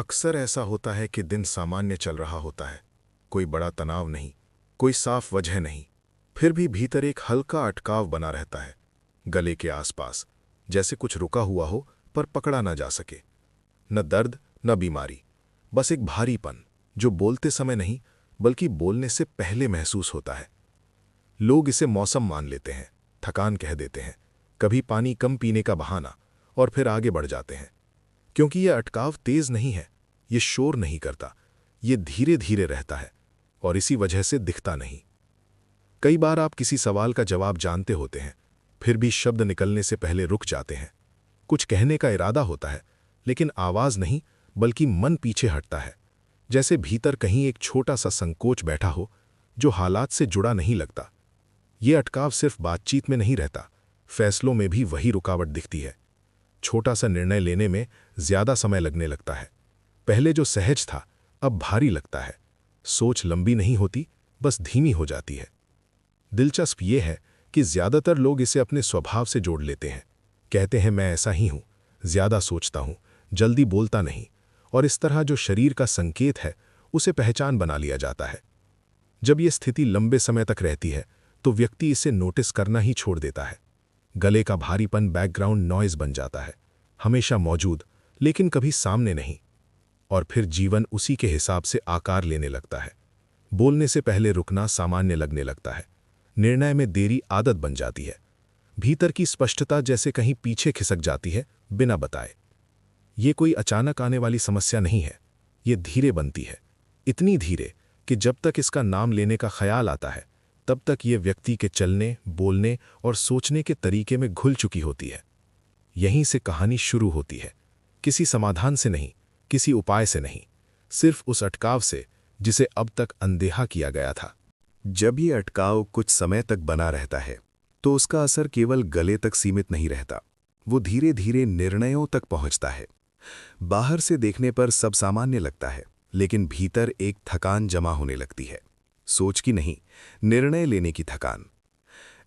अक्सर ऐसा होता है कि दिन सामान्य चल रहा होता है, कोई बड़ा तनाव नहीं, कोई साफ वजह नहीं, फिर भी भीतर एक हल्का अटकाव बना रहता है, गले के आसपास, जैसे कुछ रुका हुआ हो पर पकड़ा ना जा सके। न दर्द न बीमारी, बस एक भारीपन जो बोलते समय नहीं बल्कि बोलने से पहले महसूस होता है। लोग इसे मौसम मान लेते हैं, थकान कह देते हैं, कभी पानी कम पीने का बहाना, और फिर आगे बढ़ जाते हैं। क्योंकि यह अटकाव तेज नहीं है, ये शोर नहीं करता, ये धीरे धीरे रहता है और इसी वजह से दिखता नहीं। कई बार आप किसी सवाल का जवाब जानते होते हैं, फिर भी शब्द निकलने से पहले रुक जाते हैं। कुछ कहने का इरादा होता है, लेकिन आवाज नहीं बल्कि मन पीछे हटता है, जैसे भीतर कहीं एक छोटा सा संकोच बैठा हो जो हालात से जुड़ा नहीं लगता। ये अटकाव सिर्फ बातचीत में नहीं रहता, फैसलों में भी वही रुकावट दिखती है। छोटा सा निर्णय लेने में ज्यादा समय लगने लगता है, पहले जो सहज था अब भारी लगता है। सोच लंबी नहीं होती, बस धीमी हो जाती है। दिलचस्प ये है कि ज्यादातर लोग इसे अपने स्वभाव से जोड़ लेते हैं। कहते हैं मैं ऐसा ही हूं, ज्यादा सोचता हूं, जल्दी बोलता नहीं, और इस तरह जो शरीर का संकेत है उसे पहचान बना लिया जाता है। जब यह स्थिति लंबे समय तक रहती है तो व्यक्ति इसे नोटिस करना ही छोड़ देता है। गले का भारीपन बैकग्राउंड नॉइज बन जाता है, हमेशा मौजूद लेकिन कभी सामने नहीं, और फिर जीवन उसी के हिसाब से आकार लेने लगता है। बोलने से पहले रुकना सामान्य लगने लगता है, निर्णय में देरी आदत बन जाती है, भीतर की स्पष्टता जैसे कहीं पीछे खिसक जाती है बिना बताए। ये कोई अचानक आने वाली समस्या नहीं है, ये धीरे बनती है, इतनी धीरे कि जब तक इसका नाम लेने का ख्याल आता है तब तक ये व्यक्ति के चलने, बोलने और सोचने के तरीके में घुल चुकी होती है। यहीं से कहानी शुरू होती है, किसी समाधान से नहीं, किसी उपाय से नहीं, सिर्फ उस अटकाव से जिसे अब तक अनदेखा किया गया था। जब ये अटकाव कुछ समय तक बना रहता है तो उसका असर केवल गले तक सीमित नहीं रहता, वो धीरे धीरे निर्णयों तक पहुंचता है। बाहर से देखने पर सब सामान्य लगता है, लेकिन भीतर एक थकान जमा होने लगती है, सोच की नहीं, निर्णय लेने की थकान।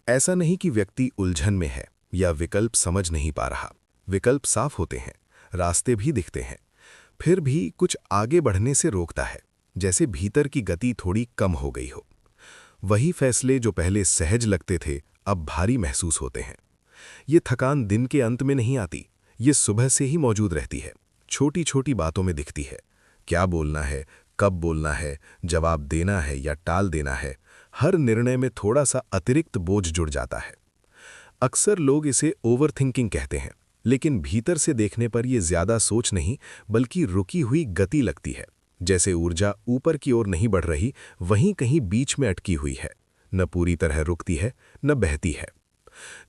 ऐसा नहीं कि व्यक्ति उलझन में है या विकल्प समझ नहीं पा रहा, विकल्प साफ होते हैं, रास्ते भी दिखते हैं, फिर भी कुछ आगे बढ़ने से रोकता है, जैसे भीतर की गति थोड़ी कम हो गई हो। वही फैसले जो पहले सहज लगते थे अब भारी महसूस होते हैं। ये थकान दिन के अंत में नहीं आती, ये सुबह से ही मौजूद रहती है, छोटी छोटी बातों में दिखती है। क्या बोलना है, कब बोलना है, जवाब देना है या टाल देना है, हर निर्णय में थोड़ा सा अतिरिक्त बोझ जुड़ जाता है। अक्सर लोग इसे ओवरथिंकिंग कहते हैं, लेकिन भीतर से देखने पर यह ज्यादा सोच नहीं बल्कि रुकी हुई गति लगती है, जैसे ऊर्जा ऊपर की ओर नहीं बढ़ रही, वहीं कहीं बीच में अटकी हुई है, न पूरी तरह रुकती है न बहती है।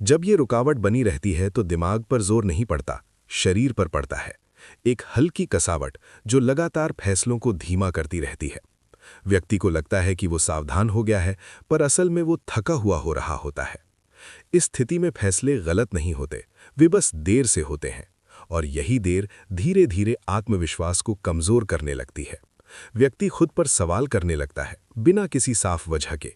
जब ये रुकावट बनी रहती है तो दिमाग पर जोर नहीं पड़ता, शरीर पर पड़ता है, एक हल्की कसावट जो लगातार फैसलों को धीमा करती रहती है। व्यक्ति को लगता है कि वो सावधान हो गया है, पर असल में वो थका हुआ हो रहा होता है। इस स्थिति में फैसले गलत नहीं होते, वे बस देर से होते हैं, और यही देर धीरे धीरे आत्मविश्वास को कमजोर करने लगती है। व्यक्ति खुद पर सवाल करने लगता है बिना किसी साफ वजह के।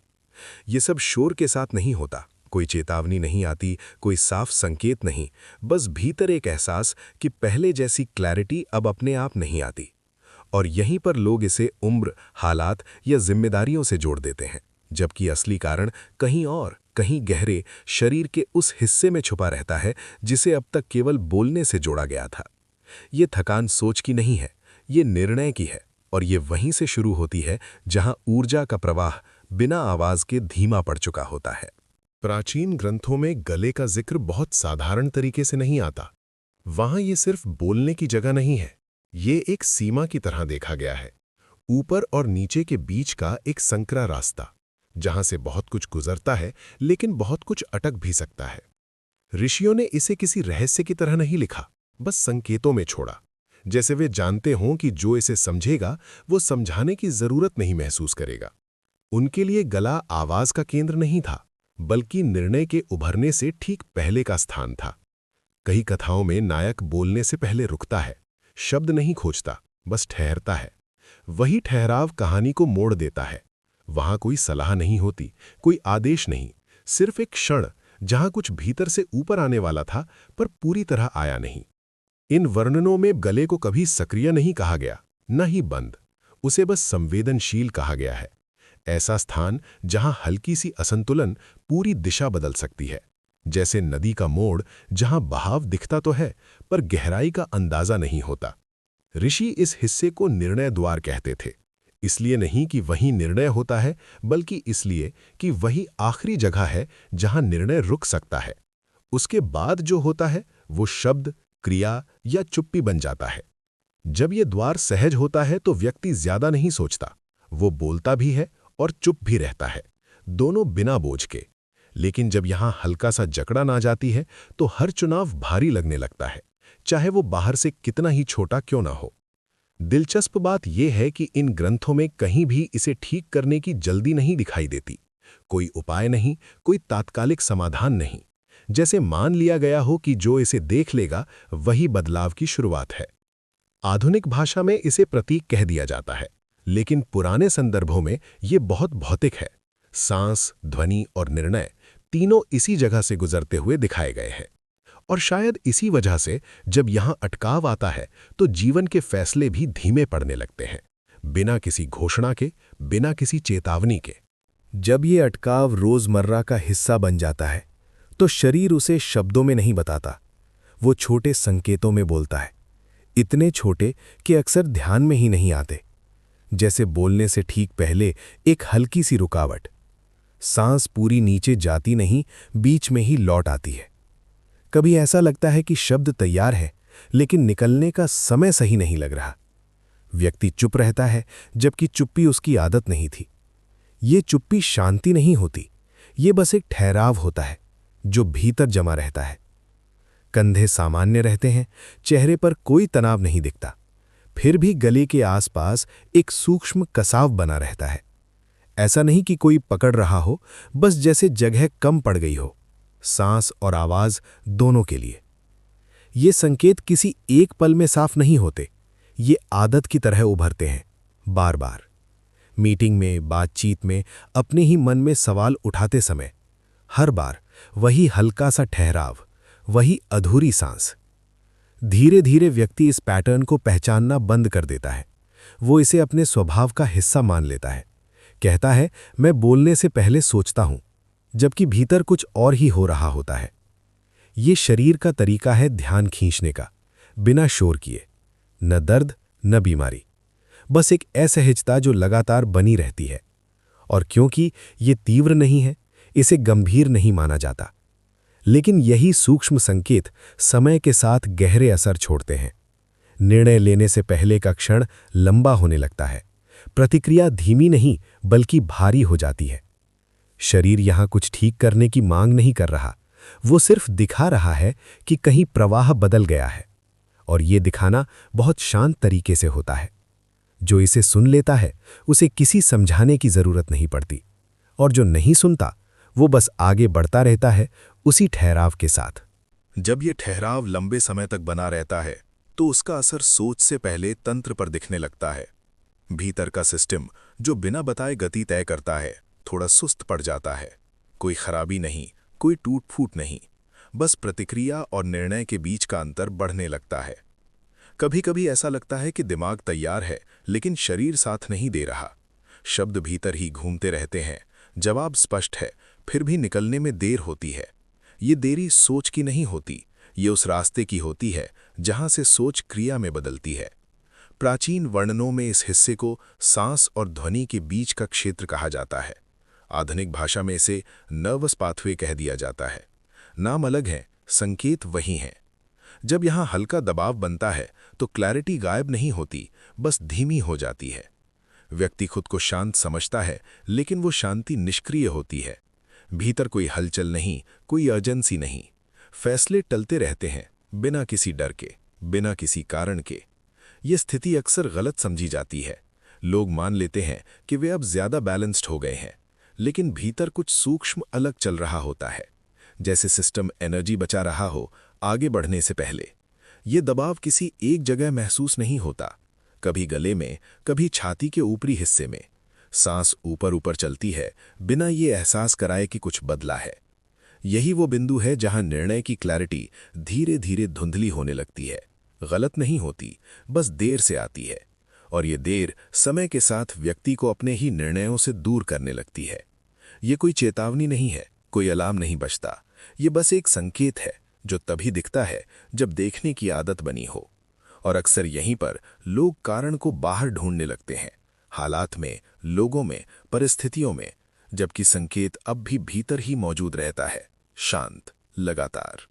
ये सब शोर के साथ नहीं होता, कोई चेतावनी नहीं आती, कोई साफ संकेत नहीं, बस भीतर एक एहसास कि पहले जैसी क्लैरिटी अब अपने आप नहीं आती। और यहीं पर लोग इसे उम्र, हालात या जिम्मेदारियों से जोड़ देते हैं, जबकि असली कारण कहीं और, कहीं गहरे शरीर के उस हिस्से में छुपा रहता है जिसे अब तक केवल बोलने से जोड़ा गया था। ये थकान सोच की नहीं है, ये निर्णय की है, और ये वहीं से शुरू होती है जहां ऊर्जा का प्रवाह बिना आवाज के धीमा पड़ चुका होता है। प्राचीन ग्रंथों में गले का जिक्र बहुत साधारण तरीके से नहीं आता। वहां ये सिर्फ बोलने की जगह नहीं है, ये एक सीमा की तरह देखा गया है, ऊपर और नीचे के बीच का एक संकरा रास्ता, जहां से बहुत कुछ गुजरता है लेकिन बहुत कुछ अटक भी सकता है। ऋषियों ने इसे किसी रहस्य की तरह नहीं लिखा, बस संकेतों में छोड़ा, जैसे वे जानते हों कि जो इसे समझेगा वो समझाने की जरूरत नहीं महसूस करेगा। उनके लिए गला आवाज का केंद्र नहीं था, बल्कि निर्णय के उभरने से ठीक पहले का स्थान था। कई कथाओं में नायक बोलने से पहले रुकता है, शब्द नहीं खोजता, बस ठहरता है। वही ठहराव कहानी को मोड़ देता है। वहां कोई सलाह नहीं होती, कोई आदेश नहीं, सिर्फ एक क्षण जहां कुछ भीतर से ऊपर आने वाला था पर पूरी तरह आया नहीं। इन वर्णनों में गले को कभी सक्रिय नहीं कहा गया, न ही बंद, उसे बस संवेदनशील कहा गया है। ऐसा स्थान जहां हल्की सी असंतुलन पूरी दिशा बदल सकती है, जैसे नदी का मोड़ जहां बहाव दिखता तो है पर गहराई का अंदाजा नहीं होता। ऋषि इस हिस्से को निर्णय द्वार कहते थे, इसलिए नहीं कि वहीं निर्णय होता है, बल्कि इसलिए कि वही आखिरी जगह है जहां निर्णय रुक सकता है। उसके बाद जो होता है वो शब्द, क्रिया या चुप्पी बन जाता है। जब ये द्वार सहज होता है तो व्यक्ति ज्यादा नहीं सोचता, वो बोलता भी है और चुप भी रहता है, दोनों बिना बोझ के। लेकिन जब यहां हल्का सा जकड़न आ जाती है तो हर चुनाव भारी लगने लगता है, चाहे वो बाहर से कितना ही छोटा क्यों ना हो। दिलचस्प बात यह है कि इन ग्रंथों में कहीं भी इसे ठीक करने की जल्दी नहीं दिखाई देती। कोई उपाय नहीं, कोई तात्कालिक समाधान नहीं, जैसे मान लिया गया हो कि जो इसे देख लेगा वही बदलाव की शुरुआत है। आधुनिक भाषा में इसे प्रतीक कह दिया जाता है, लेकिन पुराने संदर्भों में ये बहुत भौतिक है। सांस, ध्वनि और निर्णय तीनों इसी जगह से गुजरते हुए दिखाए गए हैं। और शायद इसी वजह से जब यहाँ अटकाव आता है तो जीवन के फैसले भी धीमे पड़ने लगते हैं, बिना किसी घोषणा के, बिना किसी चेतावनी के। जब ये अटकाव रोजमर्रा का हिस्सा बन जाता है तो शरीर उसे शब्दों में नहीं बताता, वो छोटे संकेतों में बोलता है, इतने छोटे कि अक्सर ध्यान में ही नहीं आते। जैसे बोलने से ठीक पहले एक हल्की सी रुकावट, सांस पूरी नीचे जाती नहीं, बीच में ही लौट आती है। कभी ऐसा लगता है कि शब्द तैयार है लेकिन निकलने का समय सही नहीं लग रहा। व्यक्ति चुप रहता है जबकि चुप्पी उसकी आदत नहीं थी। ये चुप्पी शांति नहीं होती, ये बस एक ठहराव होता है जो भीतर जमा रहता है। कंधे सामान्य रहते हैं, चेहरे पर कोई तनाव नहीं दिखता, फिर भी गले के आसपास एक सूक्ष्म कसाव बना रहता है। ऐसा नहीं कि कोई पकड़ रहा हो, बस जैसे जगह कम पड़ गई हो, सांस और आवाज दोनों के लिए। ये संकेत किसी एक पल में साफ नहीं होते, ये आदत की तरह उभरते हैं, बार बार। मीटिंग में, बातचीत में, अपने ही मन में सवाल उठाते समय, हर बार वही हल्का सा ठहराव, वही अधूरी सांस। धीरे धीरे व्यक्ति इस पैटर्न को पहचानना बंद कर देता है। वो इसे अपने स्वभाव का हिस्सा मान लेता है। कहता है, मैं बोलने से पहले सोचता हूं, जबकि भीतर कुछ और ही हो रहा होता है। ये शरीर का तरीका है ध्यान खींचने का, बिना शोर किए, न दर्द न बीमारी, बस एक असहजता जो लगातार बनी रहती है। और क्योंकि ये तीव्र नहीं है, इसे गंभीर नहीं माना जाता। लेकिन यही सूक्ष्म संकेत समय के साथ गहरे असर छोड़ते हैं। निर्णय लेने से पहले का क्षण लंबा होने लगता है, प्रतिक्रिया धीमी नहीं बल्कि भारी हो जाती है। शरीर यहां कुछ ठीक करने की मांग नहीं कर रहा, वो सिर्फ दिखा रहा है कि कहीं प्रवाह बदल गया है। और ये दिखाना बहुत शांत तरीके से होता है। जो इसे सुन लेता है उसे किसी समझाने की जरूरत नहीं पड़ती, और जो नहीं सुनता वो बस आगे बढ़ता रहता है उसी ठहराव के साथ। जब ये ठहराव लंबे समय तक बना रहता है तो उसका असर सोच से पहले तंत्र पर दिखने लगता है। भीतर का सिस्टम जो बिना बताए गति तय करता है थोड़ा सुस्त पड़ जाता है। कोई खराबी नहीं, कोई टूट फूट नहीं, बस प्रतिक्रिया और निर्णय के बीच का अंतर बढ़ने लगता है। कभी कभी ऐसा लगता है कि दिमाग तैयार है लेकिन शरीर साथ नहीं दे रहा। शब्द भीतर ही घूमते रहते हैं, जवाब स्पष्ट है फिर भी निकलने में देर होती है। ये देरी सोच की नहीं होती, ये उस रास्ते की होती है जहां से सोच क्रिया में बदलती है। प्राचीन वर्णनों में इस हिस्से को सांस और ध्वनि के बीच का क्षेत्र कहा जाता है। आधुनिक भाषा में इसे नर्वस पाथवे कह दिया जाता है। नाम अलग है, संकेत वही हैं। जब यहाँ हल्का दबाव बनता है तो क्लैरिटी गायब नहीं होती, बस धीमी हो जाती है। व्यक्ति खुद को शांत समझता है लेकिन वो शांति निष्क्रिय होती है। भीतर कोई हलचल नहीं, कोई अर्जेंसी नहीं। फैसले टलते रहते हैं, बिना किसी डर के, बिना किसी कारण के। ये स्थिति अक्सर गलत समझी जाती है। लोग मान लेते हैं कि वे अब ज्यादा बैलेंस्ड हो गए हैं, लेकिन भीतर कुछ सूक्ष्म अलग चल रहा होता है, जैसे सिस्टम एनर्जी बचा रहा हो आगे बढ़ने से पहले। ये दबाव किसी एक जगह महसूस नहीं होता, कभी गले में, कभी छाती के ऊपरी हिस्से में। सांस ऊपर ऊपर चलती है बिना ये एहसास कराए कि कुछ बदला है। यही वो बिंदु है जहां निर्णय की क्लैरिटी धीरे धीरे धुंधली होने लगती है। गलत नहीं होती, बस देर से आती है, और ये देर समय के साथ व्यक्ति को अपने ही निर्णयों से दूर करने लगती है। ये कोई चेतावनी नहीं है, कोई अलार्म नहीं बजता, ये बस एक संकेत है जो तभी दिखता है जब देखने की आदत बनी हो। और अक्सर यहीं पर लोग कारण को बाहर ढूंढने लगते हैं, हालात में, लोगों में, परिस्थितियों में, जबकि संकेत अब भी भीतर ही मौजूद रहता है, शांत, लगातार।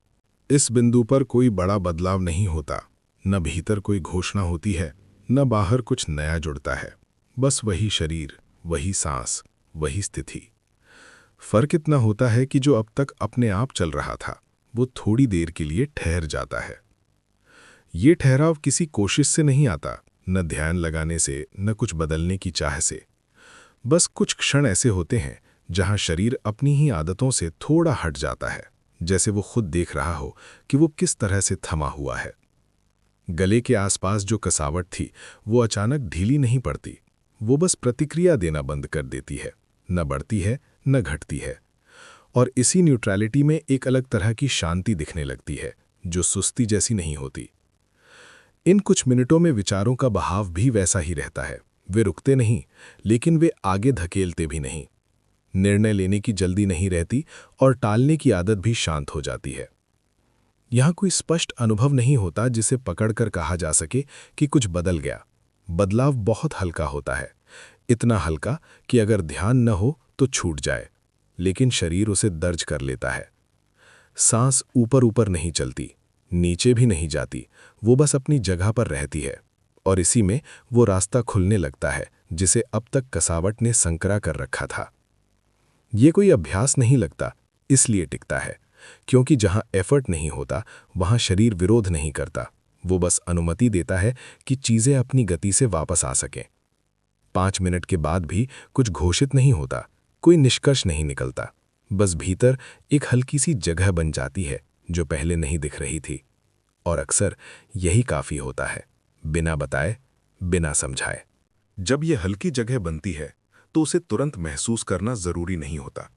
इस बिंदु पर कोई बड़ा बदलाव नहीं होता, न भीतर कोई घोषणा होती है, न बाहर कुछ नया जुड़ता है। बस वही शरीर, वही सांस, वही स्थिति। फर्क इतना होता है कि जो अब तक अपने आप चल रहा था वो थोड़ी देर के लिए ठहर जाता है। ये ठहराव किसी कोशिश से नहीं आता, न ध्यान लगाने से, न कुछ बदलने की चाह से। बस कुछ क्षण ऐसे होते हैं जहां शरीर अपनी ही आदतों से थोड़ा हट जाता है, जैसे वो खुद देख रहा हो कि वो किस तरह से थमा हुआ है। गले के आसपास जो कसावट थी वो अचानक ढीली नहीं पड़ती, वो बस प्रतिक्रिया देना बंद कर देती है, न बढ़ती है न घटती है। और इसी न्यूट्रलिटी में एक अलग तरह की शांति दिखने लगती है, जो सुस्ती जैसी नहीं होती। इन कुछ मिनटों में विचारों का बहाव भी वैसा ही रहता है, वे रुकते नहीं, लेकिन वे आगे धकेलते भी नहीं। निर्णय लेने की जल्दी नहीं रहती और टालने की आदत भी शांत हो जाती है। यहां कोई स्पष्ट अनुभव नहीं होता जिसे पकड़कर कहा जा सके कि कुछ बदल गया। बदलाव बहुत हल्का होता है, इतना हल्का कि अगर ध्यान न हो तो छूट जाए, लेकिन शरीर उसे दर्ज कर लेता है। सांस ऊपर ऊपर नहीं चलती, नीचे भी नहीं जाती, वो बस अपनी जगह पर रहती है, और इसी में वो रास्ता खुलने लगता है जिसे अब तक कसावट ने संकरा कर रखा था। ये कोई अभ्यास नहीं लगता, इसलिए टिकता है क्योंकि जहां एफर्ट नहीं होता वहां शरीर विरोध नहीं करता, वो बस अनुमति देता है कि चीजें अपनी गति से वापस आ सकें। 5 मिनट के बाद भी कुछ घोषित नहीं होता, कोई निष्कर्ष नहीं निकलता, बस भीतर एक हल्की सी जगह बन जाती है जो पहले नहीं दिख रही थी। और अक्सर यही काफी होता है, बिना बताए, बिना समझाए। जब यह हल्की जगह बनती है तो उसे तुरंत महसूस करना जरूरी नहीं होता।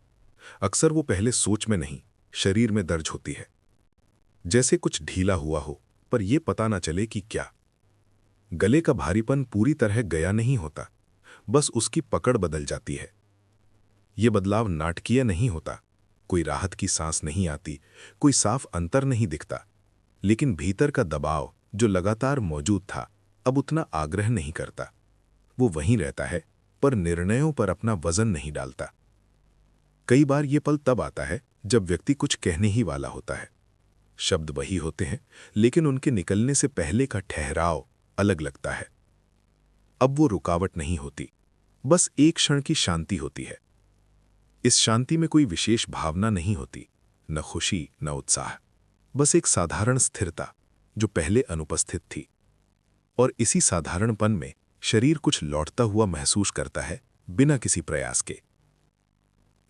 अक्सर वो पहले सोच में नहीं, शरीर में दर्ज होती है, जैसे कुछ ढीला हुआ हो पर यह पता ना चले कि क्या। गले का भारीपन पूरी तरह गया नहीं होता, बस उसकी पकड़ बदल जाती है। ये बदलाव नाटकीय नहीं होता, कोई राहत की सांस नहीं आती, कोई साफ अंतर नहीं दिखता, लेकिन भीतर का दबाव जो लगातार मौजूद था अब उतना आग्रह नहीं करता। वो वहीं रहता है पर निर्णयों पर अपना वजन नहीं डालता। कई बार ये पल तब आता है जब व्यक्ति कुछ कहने ही वाला होता है। शब्द वही होते हैं, लेकिन उनके निकलने से पहले का ठहराव अलग लगता है। अब वो रुकावट नहीं होती, बस एक क्षण की शांति होती है। इस शांति में कोई विशेष भावना नहीं होती, न खुशी न उत्साह, बस एक साधारण स्थिरता जो पहले अनुपस्थित थी। और इसी साधारणपन में शरीर कुछ लौटता हुआ महसूस करता है, बिना किसी प्रयास के।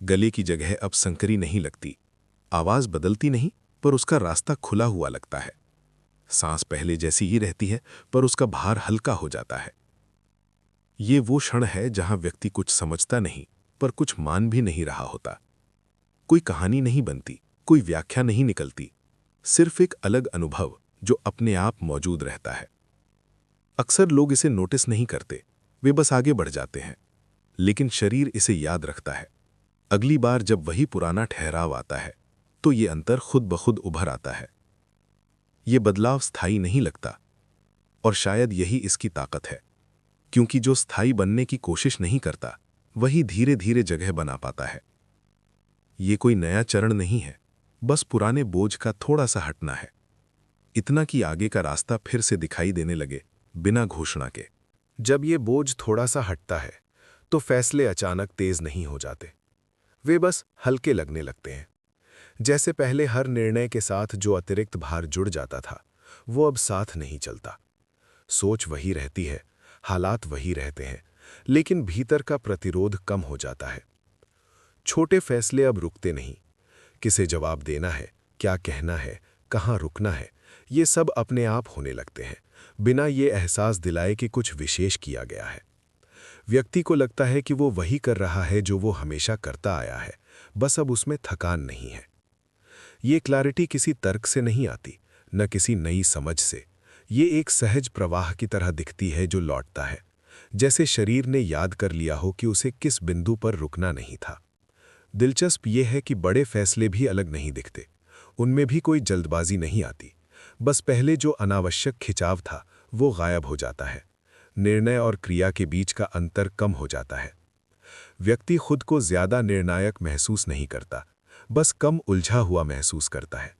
गले की जगह अब संकरी नहीं लगती, आवाज बदलती नहीं, पर उसका रास्ता खुला हुआ लगता है। सांस पहले जैसी ही रहती है, पर उसका भार हल्का हो जाता है। ये वो क्षण है जहां व्यक्ति कुछ समझता नहीं, पर कुछ मान भी नहीं रहा होता। कोई कहानी नहीं बनती, कोई व्याख्या नहीं निकलती, सिर्फ एक अलग अनुभव जो अपने आप मौजूद रहता है। अक्सर लोग इसे नोटिस नहीं करते, वे बस आगे बढ़ जाते हैं, लेकिन शरीर इसे याद रखता है। अगली बार जब वही पुराना ठहराव आता है तो ये अंतर खुद ब खुद उभर आता है। ये बदलाव स्थायी नहीं लगता, और शायद यही इसकी ताकत है, क्योंकि जो स्थायी बनने की कोशिश नहीं करता वही धीरे धीरे जगह बना पाता है। ये कोई नया चरण नहीं है, बस पुराने बोझ का थोड़ा सा हटना है, इतना कि आगे का रास्ता फिर से दिखाई देने लगे, बिना घोषणा के। जब ये बोझ थोड़ा सा हटता है तो फैसले अचानक तेज नहीं हो जाते, वे बस हल्के लगने लगते हैं। जैसे पहले हर निर्णय के साथ जो अतिरिक्त भार जुड़ जाता था वो अब साथ नहीं चलता। सोच वही रहती है, हालात वही रहते हैं, लेकिन भीतर का प्रतिरोध कम हो जाता है। छोटे फैसले अब रुकते नहीं, किसे जवाब देना है, क्या कहना है, कहाँ रुकना है, ये सब अपने आप होने लगते हैं, बिना ये एहसास दिलाए कि कुछ विशेष किया गया है। व्यक्ति को लगता है कि वो वही कर रहा है जो वो हमेशा करता आया है, बस अब उसमें थकान नहीं है। ये क्लैरिटी किसी तर्क से नहीं आती, न किसी नई समझ से, ये एक सहज प्रवाह की तरह दिखती है जो लौटता है, जैसे शरीर ने याद कर लिया हो कि उसे किस बिंदु पर रुकना नहीं था। दिलचस्प ये है कि बड़े फैसले भी अलग नहीं दिखते, उनमें भी कोई जल्दबाजी नहीं आती। बस पहले जो अनावश्यक खिंचाव था वो गायब हो जाता है, निर्णय और क्रिया के बीच का अंतर कम हो जाता है। व्यक्ति खुद को ज्यादा निर्णायक महसूस नहीं करता, बस कम उलझा हुआ महसूस करता है,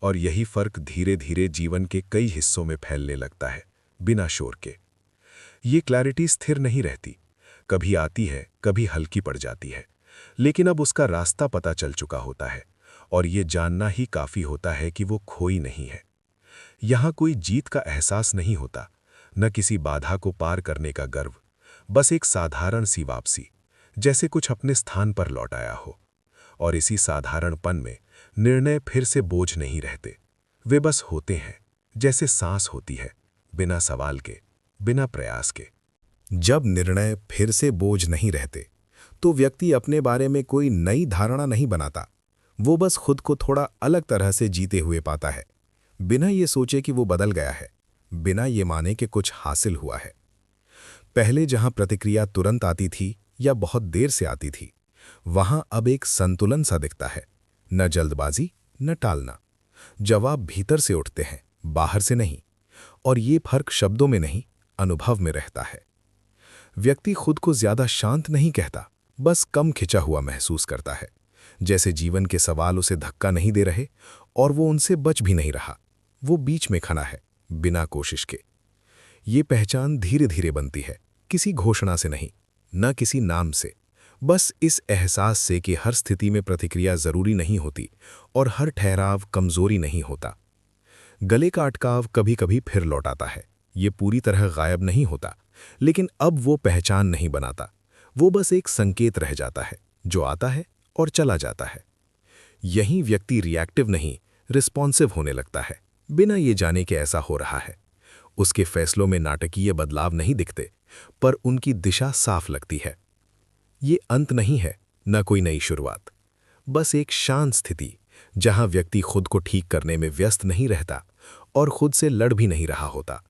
और यही फर्क धीरे धीरे जीवन के कई हिस्सों में फैलने लगता है, बिना शोर के। ये क्लैरिटी स्थिर नहीं रहती, कभी आती है, कभी हल्की पड़ जाती है, लेकिन अब उसका रास्ता पता चल चुका होता है, और ये जानना ही काफी होता है कि वो खोई नहीं है। यहां कोई जीत का एहसास नहीं होता, न किसी बाधा को पार करने का गर्व, बस एक साधारण सी वापसी, जैसे कुछ अपने स्थान पर लौट आया हो। और इसी साधारणपन में निर्णय फिर से बोझ नहीं रहते, वे बस होते हैं, जैसे सांस होती है, बिना सवाल के, बिना प्रयास के। जब निर्णय फिर से बोझ नहीं रहते, तो व्यक्ति अपने बारे में कोई नई धारणा नहीं बनाता, वो बस खुद को थोड़ा अलग तरह से जीते हुए पाता है, बिना ये सोचे कि वो बदल गया है, बिना ये माने कि कुछ हासिल हुआ है। पहले जहां प्रतिक्रिया तुरंत आती थी या बहुत देर से आती थी, वहां अब एक संतुलन सा दिखता है, न जल्दबाजी न टालना। जवाब भीतर से उठते हैं, बाहर से नहीं, और ये फर्क शब्दों में नहीं, अनुभव में रहता है। व्यक्ति खुद को ज्यादा शांत नहीं कहता, बस कम खिंचा हुआ महसूस करता है, जैसे जीवन के सवाल उसे धक्का नहीं दे रहे और वो उनसे बच भी नहीं रहा। वो बीच में खड़ा है, बिना कोशिश के। ये पहचान धीरे धीरे बनती है, किसी घोषणा से नहीं, न किसी नाम से, बस इस एहसास से कि हर स्थिति में प्रतिक्रिया जरूरी नहीं होती और हर ठहराव कमजोरी नहीं होता। गले का अटकाव कभी कभी फिर लौट आता है, ये पूरी तरह गायब नहीं होता, लेकिन अब वो पहचान नहीं बनाता, वो बस एक संकेत रह जाता है, जो आता है और चला जाता है। यहीं व्यक्ति रिएक्टिव नहीं, रिस्पॉन्सिव होने लगता है, बिना ये जाने कि ऐसा हो रहा है। उसके फैसलों में नाटकीय बदलाव नहीं दिखते, पर उनकी दिशा साफ लगती है। ये अंत नहीं है, न कोई नई शुरुआत, बस एक शांत स्थिति, जहां व्यक्ति खुद को ठीक करने में व्यस्त नहीं रहता और खुद से लड़ भी नहीं रहा होता।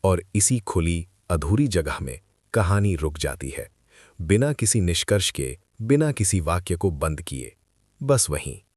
और इसी खुली, अधूरी जगह में कहानी रुक जाती है, बिना किसी निष्कर्ष के, बिना किसी वाक्य को बंद किए, बस वहीं।